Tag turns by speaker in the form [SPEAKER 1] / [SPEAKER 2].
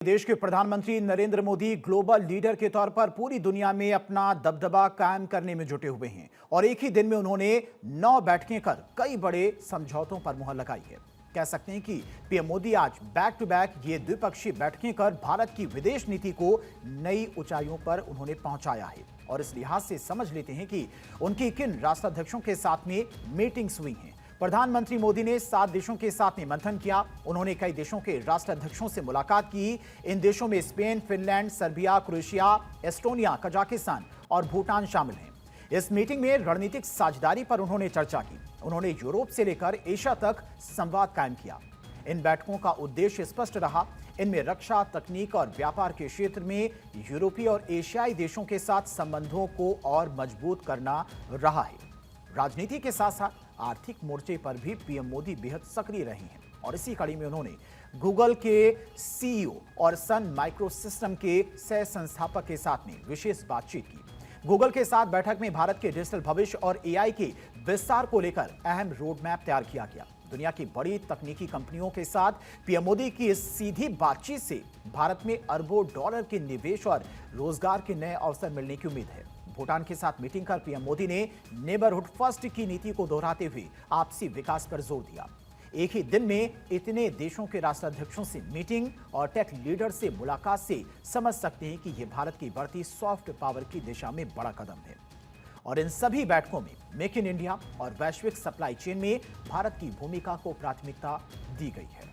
[SPEAKER 1] देश के प्रधानमंत्री नरेंद्र मोदी ग्लोबल लीडर के तौर पर पूरी दुनिया में अपना दबदबा कायम करने में जुटे हुए हैं और एक ही दिन में उन्होंने 9 बैठकें कर कई बड़े समझौतों पर मुहर लगाई है। कह सकते हैं कि पीएम मोदी आज बैक टू बैक ये द्विपक्षीय बैठकें कर भारत की विदेश नीति को नई ऊंचाइयों पर उन्होंने पहुंचाया है और इस लिहाज से समझ लेते हैं कि उनकी किन राष्ट्राध्यक्षों के साथ में मीटिंग्स हुई हैं। प्रधानमंत्री मोदी ने 7 देशों के साथ में मंथन किया। उन्होंने कई देशों के राष्ट्राध्यक्षों से मुलाकात की। इन देशों में Spain, Finland, Serbia, Croatia, Estonia, Kazakhstan और भूटान शामिल हैं। इस मीटिंग में रणनीतिक साझेदारी पर उन्होंने चर्चा की। उन्होंने यूरोप से लेकर एशिया तक संवाद कायम किया। इन बैठकों का उद्देश्य स्पष्ट रहा। इनमें रक्षा, तकनीक और व्यापार के क्षेत्र में यूरोपीय और एशियाई देशों के साथ संबंधों को और मजबूत करना रहा है। राजनीति के साथ साथ आर्थिक मोर्चे पर भी पीएम मोदी बेहद सक्रिय रहे हैं और इसी कड़ी में उन्होंने गूगल के सीईओ और सन माइक्रोसिस्टम के सह संस्थापक के साथ में विशेष बातचीत की। गूगल के साथ बैठक में भारत के डिजिटल भविष्य और एआई के विस्तार को लेकर अहम रोड मैप तैयार किया गया। दुनिया की बड़ी तकनीकी कंपनियों के साथ पीएम मोदी की इस सीधी बातचीत से भारत में अरबों डॉलर के निवेश और रोजगार के नए अवसर मिलने की उम्मीद है। भूटान के साथ मीटिंग कर पीएम मोदी ने नेबरहुड फर्स्ट की नीति को दोहराते हुए आपसी विकास पर जोर दिया। एक ही दिन में इतने देशों के राष्ट्राध्यक्षों से मीटिंग और टेक लीडर से मुलाकात से समझ सकते हैं कि यह भारत की बढ़ती सॉफ्ट पावर की दिशा में बड़ा कदम है और इन सभी बैठकों में मेक इन इंडिया और वैश्विक सप्लाई चेन में भारत की भूमिका को प्राथमिकता दी गई है।